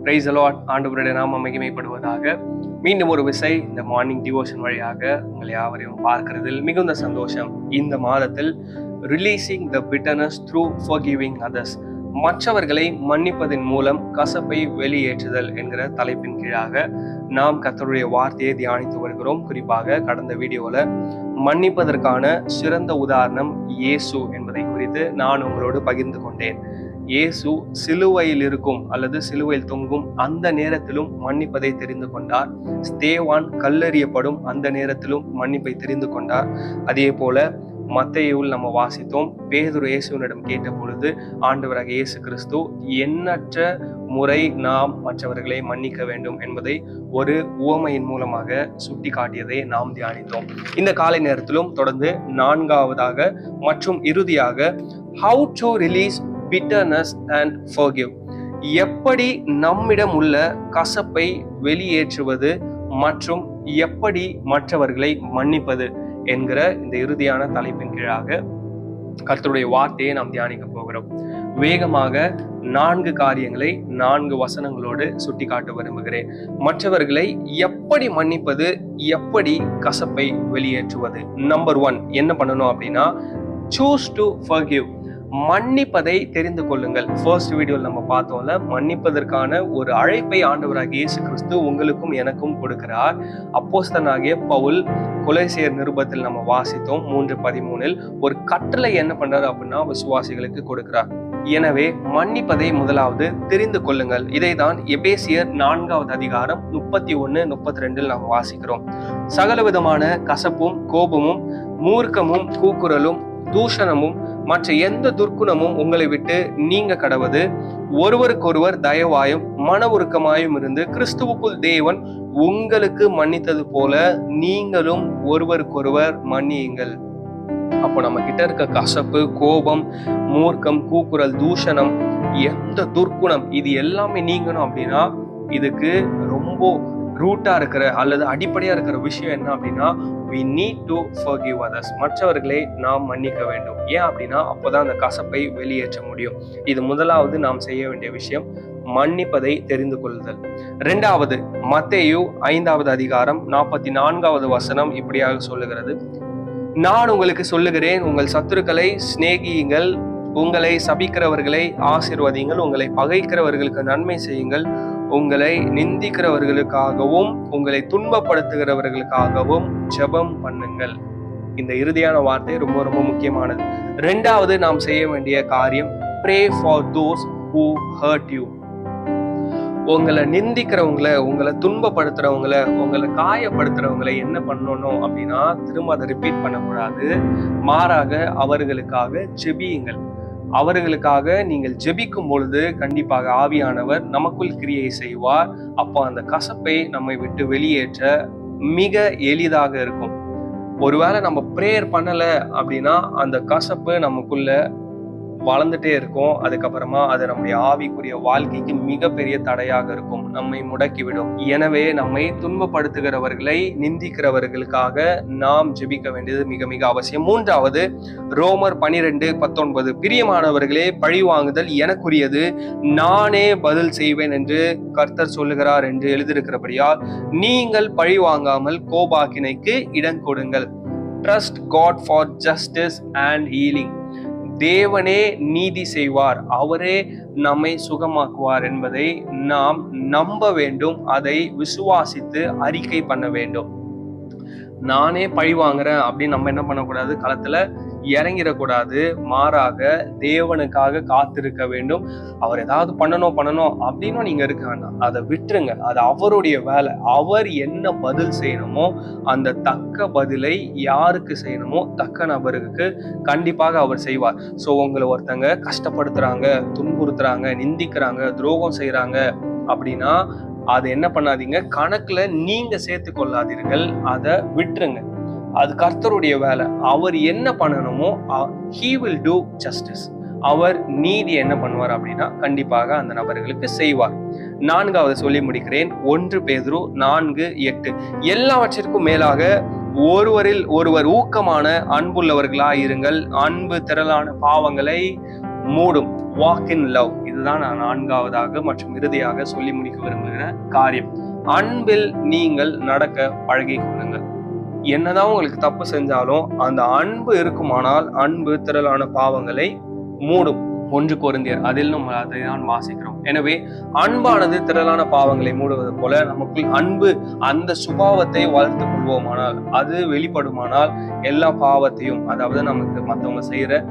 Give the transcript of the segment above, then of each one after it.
Praise the Lord. ஆண்டவருடைய நாமம் மகிமைப்படுவதாக. மீண்டும் ஒரு விசை இந்த மார்னிங் டிவோஷன் வழியாக உங்களை யாவரையும் பார்க்கிறதில் மிகுந்த சந்தோஷம். இந்த மாதத்தில் ரிலீசிங் த பிட்டர்னஸ் த்ரூ ஃபர்கிவிங் அதர்ஸ், மற்றவர்களை மன்னிப்பதன் மூலம் கசப்பை வெளியேற்றுதல் என்கிற தலைப்பின் கீழாக நாம் கர்த்தருடைய வார்த்தையை தியானித்து வருகிறோம். குறிப்பாக கடந்த வீடியோல மன்னிப்பதற்கான சிறந்த உதாரணம் இயேசு என்பதை குறித்து நான் உங்களோடு பகிர்ந்து கொண்டேன். இயேசு சிலுவையில் இருக்கும் அல்லது சிலுவையில் தொங்கும் அந்த நேரத்திலும் மன்னிப்பதை தெரிந்து கொண்டார். ஸ்தேவான் கல்லெறியப்படும் அந்த நேரத்திலும் மன்னிப்பை தெரிந்து கொண்டார். அதே போல மத்தேயுவில் நம்ம வாசித்தோம், பேதுரு இயேசுவினிடம் கேட்ட பொழுது ஆண்டவராக இயேசு கிறிஸ்து எண்ணற்ற முறை நாம் மற்றவர்களை மன்னிக்க வேண்டும் என்பதை ஒரு உவமையின் மூலமாக சுட்டி காட்டியதை நாம் தியானித்தோம். இந்த காலை நேரத்திலும் தொடர்ந்து நான்காவதாக மற்றும் இறுதியாக how to release bitterness and forgive, எப்படி நம்மிடம் உள்ள கசப்பை வெளியேற்றுவது மற்றும் எப்படி மற்றவர்களை மன்னிப்பது என்கிற இந்த இறுதியான தலைப்பின் கீழாக கர்த்தருடைய வார்த்தையை நாம் தியானிக்க போகிறோம். வேகமாக 4 காரியங்களை 4 வசனங்களோடு சுட்டி காட்ட விரும்புகிறேன். மற்றவர்களை எப்படி மன்னிப்பது, எப்படி கசப்பை வெளியேற்றுவது. நம்பர் 1 என்ன பண்ணணும் அப்படின்னா, choose to forgive, மன்னிப்பதை தெரிந்து கொள்ளுங்கள். ஃபர்ஸ்ட் வீடியோவில் நம்ம பார்த்தோம்ல, மன்னிப்பதற்கான ஒரு அழைப்பை ஆண்டவராகிய இயேசு கிறிஸ்து உங்களுக்கும் எனக்கும் கொடுக்கிறார். அப்போஸ்தலனாகிய பவுல் கொலோசியர் நிருபத்தில் நம்ம வாசித்தோம் 3:13 ஒரு கட்டளை என்ன பண்றாரு அப்படின்னா விசுவாசிகளுக்கு கொடுக்கிறார். எனவே மன்னிப்பதை முதலாவது தெரிந்து கொள்ளுங்கள். இதைதான் எபேசியர் 4வது அதிகாரம் 31-32 நாம் வாசிக்கிறோம். சகல விதமான கசப்பும் கோபமும் மூர்க்கமும் கூக்குரலும் தூஷணமும் மற்ற எந்த துர்க்குணமும் உங்களை விட்டு நீங்க கடவது, ஒருவருக்கொருவர் தயவாயும் மன உருக்கமாயும் இருந்து கிறிஸ்துவுக்குள் தேவன் உங்களுக்கு மன்னித்தது போல நீங்களும் ஒருவருக்கொருவர் மன்னியுங்கள். அப்போ நம்ம கிட்ட இருக்க கசப்பு, கோபம், மூர்க்கம், கூக்குரல், தூஷணம், எந்த துர்க்குணம், இது எல்லாமே நீங்கணும் அப்படின்னா இதுக்கு ரொம்ப ரூட்டா இருக்கிற அல்லது அடிப்படையா இருக்கிற விஷயம் என்ன அப்படின்னா, we need to forgive others, மற்றவர்களை நாம் மன்னிக்க வேண்டும். ஏன் அப்படின்னா அப்போதான் அந்த கசப்பை வெளியேற்ற முடியும். இது முதலாவது நாம் செய்ய வேண்டிய விஷயம், மன்னிப்பதை தெரிந்து கொள்ளுதல். 2வது மத்தேயு 5வது அதிகாரம் 44வது வசனம் இப்படியாக சொல்லுகிறது, நான் உங்களுக்கு சொல்லுகிறேன், உங்கள் சத்துருக்களை சிநேகியுங்கள், உங்களை சபிக்கிறவர்களை ஆசீர்வதியுங்கள், உங்களை பகைக்கிறவர்களுக்கு நன்மை செய்யுங்கள், உங்களை நிந்திக்கிறவர்களுக்காகவும் உங்களை துன்பப்படுத்துகிறவர்களுக்காகவும் ஜெபம் பண்ணுங்கள். இந்த இறுதியான வார்த்தை ரொம்ப ரொம்ப முக்கியமானது. 2வது நாம் செய்ய வேண்டிய காரியம், pray for those who hurt you. உங்களை நிந்திக்கிறவங்களை, உங்களை துன்பப்படுத்துறவங்களை, உங்களை காயப்படுத்துறவங்களை என்ன பண்ணணும் அப்படின்னா திரும்ப அதை ரிப்பீட் பண்ணக்கூடாது. மாறாக அவர்களுக்காக ஜெபியுங்கள். அவர்களுக்காக நீங்கள் ஜெபிக்கும் பொழுது கண்டிப்பாக ஆவியானவர் நமக்குள் கிரியை செய்வார். அப்போ அந்த கசப்பை நம்மை விட்டு வெளியேற்ற மிக எளிதாக இருக்கும். ஒருவேளை நம்ம பிரேயர் பண்ணல அப்படின்னா அந்த கசப்பு நமக்குள்ள வளர்ந்துட்டே இருக்கும். அதுக்கப்புறமா அது நம்முடைய ஆவிக்குரிய வாழ்க்கைக்கு மிகப்பெரிய தடையாக இருக்கும், நம்மை முடக்கிவிடும். எனவே நம்மை துன்பப்படுத்துகிறவர்களை, நிந்திக்கிறவர்களுக்காக நாம் ஜெபிக்க வேண்டியது மிக மிக அவசியம். 3வது ரோமர் 12:19 பிரியமானவர்களே, பழி வாங்குதல் எனக்குரியது, நானே பதில் செய்வேன் என்று கர்த்தர் சொல்லுகிறார் என்று எழுதியிருக்கிறபடியால் நீங்கள் பழி வாங்காமல் கோபாக்கினைக்கு இடம் கொடுங்கள். Trust God for justice and healing, தேவனே நீதி செய்வார், அவரே நம்மை சுகமாக்குவார் என்பதை நாம் நம்ப வேண்டும். அதை விசுவாசித்து அறிக்கை பண்ண வேண்டும். நானே பழி வாங்குறேன் அப்படின்னு நம்ம என்ன பண்ணக்கூடாது, களத்துல இறங்கிடக்கூடாது. மாறாக தேவனுக்காக காத்திருக்க வேண்டும். அவர் ஏதாவது பண்ணணும் அப்படின்னு நீங்க இருக்க வேண்டாம், அதை விட்டுருங்க. அது அவருடைய வேலை. அவர் என்ன பதில் செய்யணுமோ அந்த தக்க பதிலை யாருக்கு செய்யணுமோ தக்க நபருக்கு கண்டிப்பாக அவர் செய்வார். ஸோ உங்களை ஒருத்தங்க கஷ்டப்படுத்துறாங்க, துன்புறுத்துறாங்க, நிந்திக்கிறாங்க, துரோகம் செய்யறாங்க அப்படின்னா அதை என்ன பண்ணாதீங்க, கணக்குல நீங்க சேர்த்து கொள்ளாதீர்கள், அதை விட்டுருங்க. அது கர்த்தருடைய வேலை. அவர் என்ன பண்ணணுமோ he will do justice, அவர் நீதி என்ன பண்ணுவார் அப்படின்னா கண்டிப்பாக அந்த நபர்களுக்கு செய்வார். 4வது சொல்லி முடிக்கிறேன், 1 பேதுரு 4:8 எல்லாவற்றிற்கும் மேலாக ஒருவரில் ஒருவர் ஊக்கமான அன்புள்ளவர்களாய் இருங்கள், அன்பு திரளான பாவங்களை மூடும். வாக் இன் லவ், இதுதான் நான் 4வதாக மற்றும் இறுதியாக சொல்லி முடிக்க விரும்புகிற காரியம். அன்பில் நீங்கள் நடக்க பழகி கொள்ளுங்கள். என்னதான் உங்களுக்கு தப்பு செஞ்சாலும் அந்த அன்பு இருக்குமானால் அன்பு திரளான பாவங்களை மூடும். 1 கொரிந்தியர் அதில் நம்ம அதை தான் வாசிக்கிறோம். எனவே அன்பானது திரளான பாவங்களை மூடுவது போல நமக்குள் அன்பு அந்த சுபாவத்தை வளர்த்து கொள்வோமானால், அது வெளிப்படுமானால் எல்லா பாவத்தையும், அதாவது நமக்கு மற்றவங்க செய்யற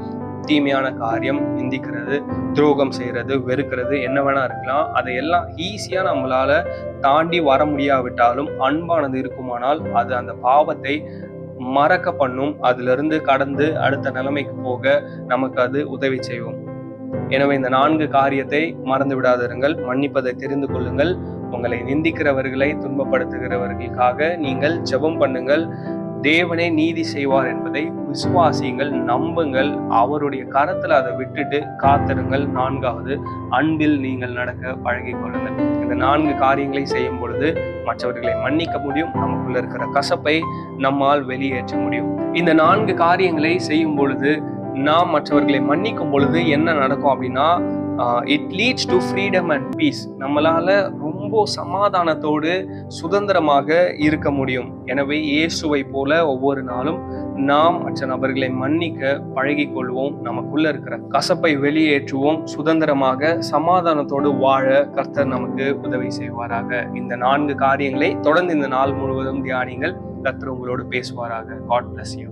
தீமையான காரியம், நிந்திக்கிறது, துரோகம் செய்யறது, வெறுக்கிறது, என்ன வேணா இருக்கலாம், அதையெல்லாம் ஈஸியா நம்மளால தாண்டி வர முடியாவிட்டாலும் அன்பானது இருக்குமானால் அது அந்த பாவத்தை மறக்க பண்ணும். அதுல இருந்து கடந்து அடுத்த நிலைமைக்கு போக நமக்கு அது உதவி செய்யும். எனவே இந்த 4 காரியத்தை மறந்து விடாதிருங்கள். மன்னிப்பதை தெரிந்து கொள்ளுங்கள். உங்களை நிந்திக்கிறவர்களை, துன்பப்படுத்துகிறவர்களுக்காக நீங்கள் ஜெபம் பண்ணுங்கள். தேவனே நீதி செய்வார் என்பதை விசுவாசியுங்கள், நம்புங்கள். அவருடைய கரத்துல அதை விட்டுட்டு காத்திருங்கள். 4வது, அன்பில் நீங்கள் நடக்க பழகி கொள்ளுங்கள். இந்த 4 காரியங்களை செய்யும் பொழுது மற்றவர்களை மன்னிக்க முடியும். நமக்குள்ள இருக்கிற கசப்பை நம்மால் வெளியேற்ற முடியும். இந்த 4 காரியங்களை செய்யும் பொழுது, நாம் மற்றவர்களை மன்னிக்கும் பொழுது என்ன நடக்கும் அப்படின்னா, it leads to freedom and peace. நம்மளால ரொம்ப சமாதானத்தோடு சுதந்திரமாக இருக்க முடியும். எனவே இயேசுவை போல ஒவ்வொரு நாளும் நாம் மற்ற நபர்களை மன்னிக்க பழகி கொள்வோம். நமக்குள்ள இருக்கிற கசப்பை வெளியேற்றுவோம். சுதந்திரமாக சமாதானத்தோடு வாழ கர்த்தர் நமக்கு உதவி செய்வாராக. இந்த 4 காரியங்களை தொடர்ந்து இந்த நாள் முழுவதும் தியானிங்கள். கர்த்தர் உங்களோடு பேசுவாராக. God bless you.